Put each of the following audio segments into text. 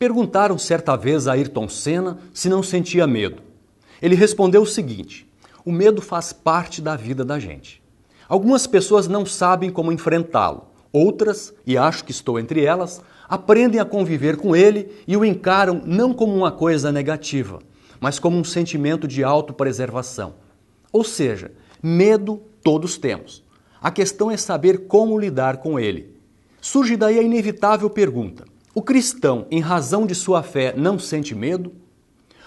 Perguntaram certa vez a Ayrton Senna se não sentia medo. Ele respondeu o seguinte: o medo faz parte da vida da gente. Algumas pessoas não sabem como enfrentá-lo. Outras, e acho que estou entre elas, aprendem a conviver com ele e o encaram não como uma coisa negativa, mas como um sentimento de autopreservação. Ou seja, medo todos temos. A questão é saber como lidar com ele. Surge daí a inevitável pergunta: o cristão, em razão de sua fé, não sente medo?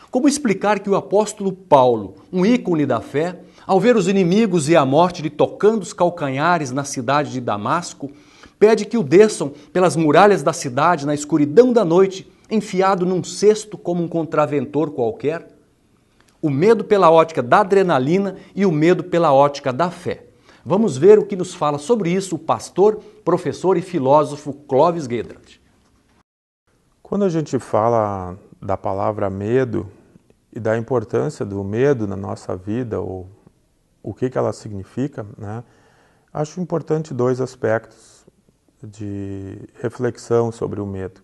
Como explicar que o apóstolo Paulo, um ícone da fé, ao ver os inimigos e a morte lhe tocando os calcanhares na cidade de Damasco, pede que o desçam pelas muralhas da cidade na escuridão da noite, enfiado num cesto como um contraventor qualquer? O medo pela ótica da adrenalina e o medo pela ótica da fé. Vamos ver o que nos fala sobre isso o pastor, professor e filósofo Clovis Gedrand. Quando a gente fala da palavra medo e da importância do medo na nossa vida, ou o que ela significa, né, acho importante dois aspectos de reflexão sobre o medo.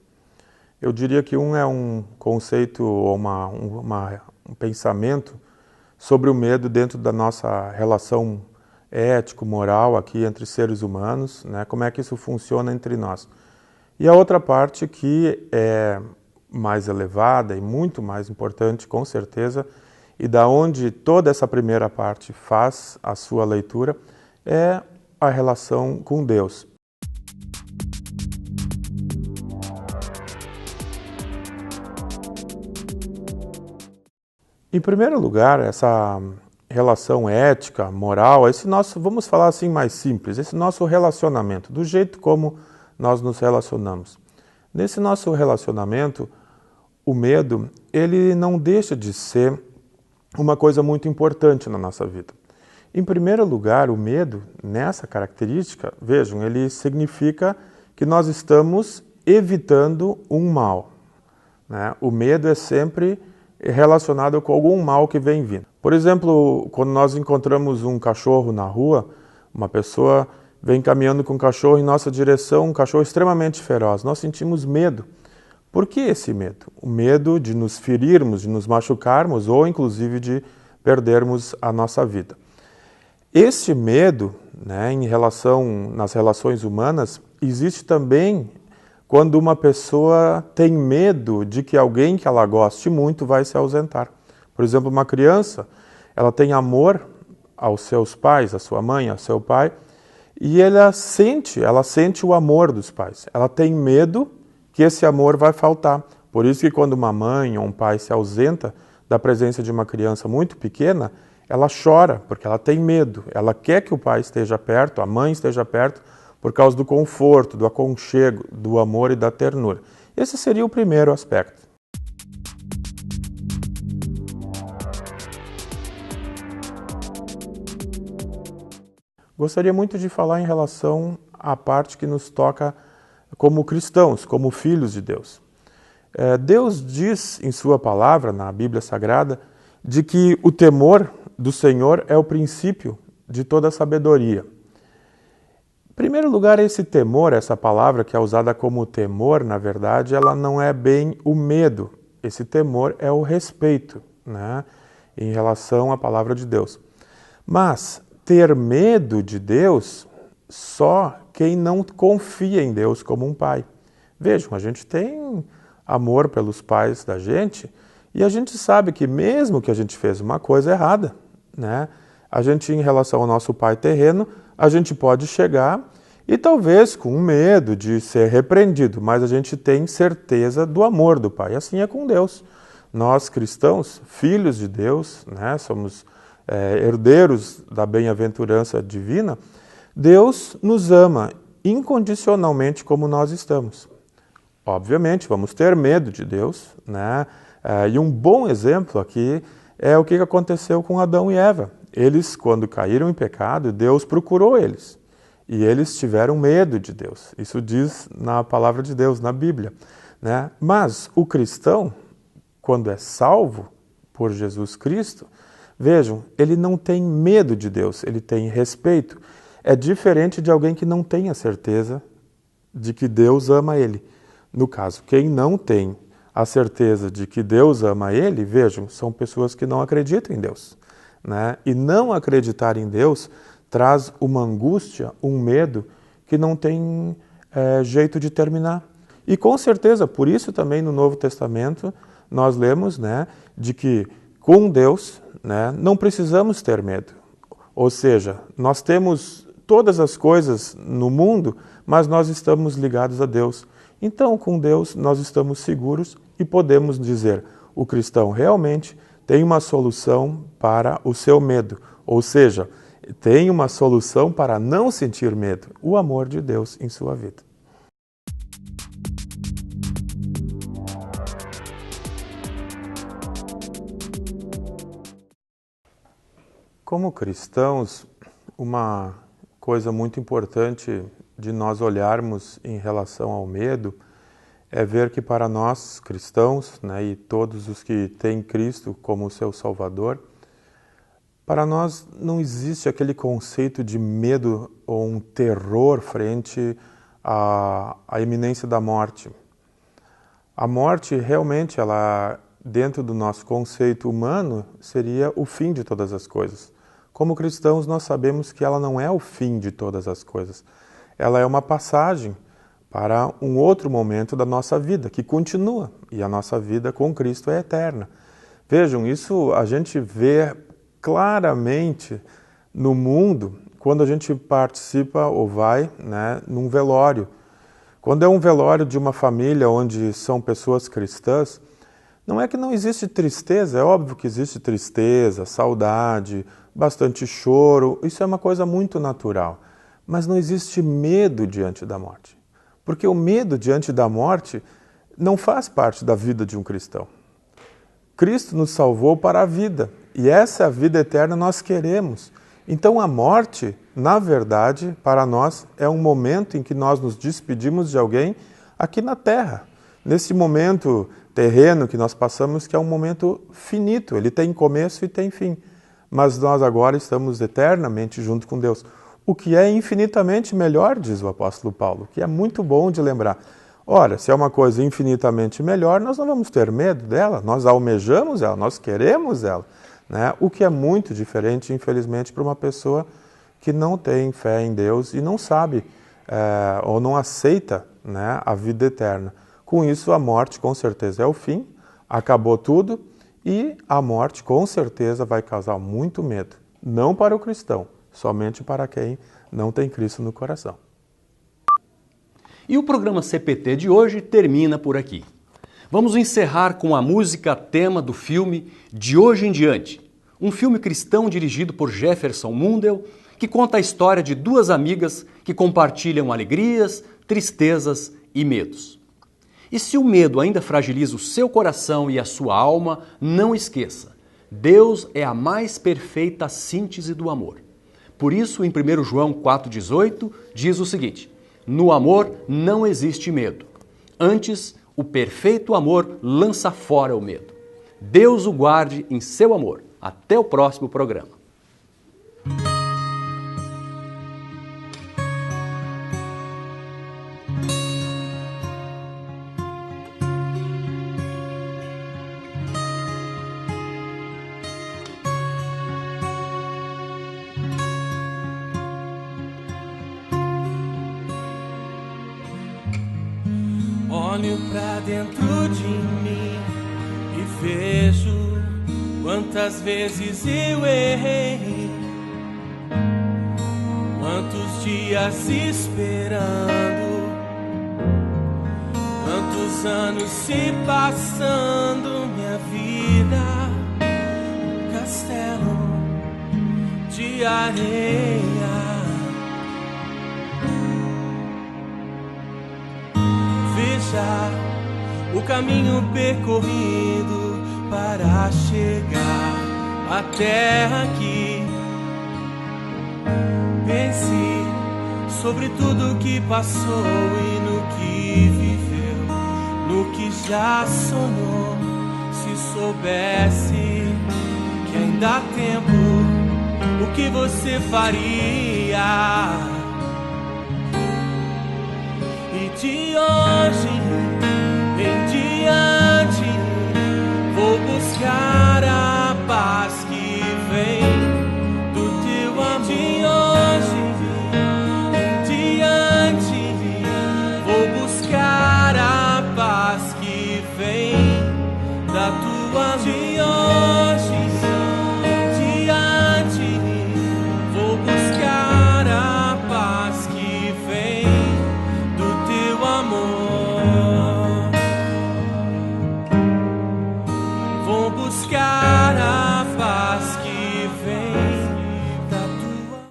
Eu diria que um é um conceito ou um pensamento sobre o medo dentro da nossa relação ético-moral aqui entre seres humanos, né, como é que isso funciona entre nós. E a outra parte que é mais elevada e muito mais importante, com certeza, e da onde toda essa primeira parte faz a sua leitura, é a relação com Deus. Em primeiro lugar, essa relação ética, moral, esse nosso, vamos falar assim mais simples, esse nosso relacionamento, do jeito como nós nos relacionamos. Nesse nosso relacionamento, o medo, ele não deixa de ser uma coisa muito importante na nossa vida. Em primeiro lugar, o medo, nessa característica, vejam, ele significa que nós estamos evitando um mal, né? O medo é sempre relacionado com algum mal que vem vindo. Por exemplo, quando nós encontramos um cachorro na rua, uma pessoa vem caminhando com um cachorro em nossa direção, um cachorro extremamente feroz. Nós sentimos medo. Por que esse medo? O medo de nos ferirmos, de nos machucarmos ou inclusive de perdermos a nossa vida. Este medo, né, nas relações humanas, existe também quando uma pessoa tem medo de que alguém que ela goste muito vai se ausentar. Por exemplo, uma criança, ela tem amor aos seus pais, à sua mãe, ao seu pai, e ela sente o amor dos pais. Ela tem medo que esse amor vai faltar. Por isso que quando uma mãe ou um pai se ausenta da presença de uma criança muito pequena, ela chora, porque ela tem medo. Ela quer que o pai esteja perto, a mãe esteja perto, por causa do conforto, do aconchego, do amor e da ternura. Esse seria o primeiro aspecto. Gostaria muito de falar em relação à parte que nos toca como cristãos, como filhos de Deus. Deus diz em sua palavra, na Bíblia Sagrada, de que o temor do Senhor é o princípio de toda a sabedoria. Em primeiro lugar, esse temor, essa palavra que é usada como temor, na verdade, ela não é bem o medo. Esse temor é o respeito, né, em relação à palavra de Deus. Mas ter medo de Deus, só quem não confia em Deus como um pai. Vejam, a gente tem amor pelos pais da gente e a gente sabe que mesmo que a gente fez uma coisa errada, né, a gente, em relação ao nosso pai terreno, a gente pode chegar e talvez com medo de ser repreendido, mas a gente tem certeza do amor do pai. Assim é com Deus. Nós cristãos, filhos de Deus, né, somos herdeiros da bem-aventurança divina. Deus nos ama incondicionalmente como nós estamos. Obviamente, vamos ter medo de Deus, né? E um bom exemplo aqui é o que aconteceu com Adão e Eva. Eles, quando caíram em pecado, Deus procurou eles. E eles tiveram medo de Deus. Isso diz na palavra de Deus, na Bíblia, né? Mas o cristão, quando é salvo por Jesus Cristo, vejam, ele não tem medo de Deus, ele tem respeito. É diferente de alguém que não tem a certeza de que Deus ama ele. No caso, quem não tem a certeza de que Deus ama ele, vejam, são pessoas que não acreditam em Deus, né? E não acreditar em Deus traz uma angústia, um medo que não tem jeito de terminar. E com certeza, por isso também no Novo Testamento nós lemos, né, de que com Deus, né, não precisamos ter medo. Ou seja, nós temos todas as coisas no mundo, mas nós estamos ligados a Deus. Então, com Deus, nós estamos seguros e podemos dizer, o cristão realmente tem uma solução para o seu medo. Ou seja, tem uma solução para não sentir medo, o amor de Deus em sua vida. Como cristãos, uma coisa muito importante de nós olharmos em relação ao medo é ver que para nós cristãos, né, e todos os que têm Cristo como seu Salvador, para nós não existe aquele conceito de medo ou um terror frente à iminência da morte. A morte realmente, ela, dentro do nosso conceito humano, seria o fim de todas as coisas. Como cristãos, nós sabemos que ela não é o fim de todas as coisas. Ela é uma passagem para um outro momento da nossa vida, que continua. E a nossa vida com Cristo é eterna. Vejam, isso a gente vê claramente no mundo quando a gente participa ou vai, né, num velório. Quando é um velório de uma família onde são pessoas cristãs, não é que não existe tristeza, é óbvio que existe tristeza, saudade, bastante choro, isso é uma coisa muito natural. Mas não existe medo diante da morte. Porque o medo diante da morte não faz parte da vida de um cristão. Cristo nos salvou para a vida, e essa vida eterna nós queremos. Então a morte, na verdade, para nós, é um momento em que nós nos despedimos de alguém aqui na Terra. Nesse momento terreno que nós passamos, que é um momento finito, ele tem começo e tem fim. Mas nós agora estamos eternamente junto com Deus. O que é infinitamente melhor, diz o apóstolo Paulo, que é muito bom de lembrar. Ora, se é uma coisa infinitamente melhor, nós não vamos ter medo dela, nós almejamos ela, nós queremos ela, né? O que é muito diferente, infelizmente, para uma pessoa que não tem fé em Deus e não sabe ou não aceita, né, a vida eterna. Com isso, a morte, com certeza, é o fim, acabou tudo, e a morte, com certeza, vai causar muito medo. Não para o cristão, somente para quem não tem Cristo no coração. E o programa CPT de hoje termina por aqui. Vamos encerrar com a música tema do filme De Hoje em Diante, um filme cristão dirigido por Jefferson Mundel, que conta a história de duas amigas que compartilham alegrias, tristezas e medos. E se o medo ainda fragiliza o seu coração e a sua alma, não esqueça, Deus é a mais perfeita síntese do amor. Por isso, em 1 João 4,18, diz o seguinte: no amor não existe medo. Antes, o perfeito amor lança fora o medo. Deus o guarde em seu amor. Até o próximo programa. Olho pra dentro de mim e vejo quantas vezes eu errei, quantos dias esperando, quantos anos se passando, minha vida, um castelo de areia. O caminho percorrido para chegar até aqui. Pense sobre tudo que passou e no que viveu, no que já sonhou. Se soubesse que ainda há tempo, o que você faria? De hoje em diante da tua de hoje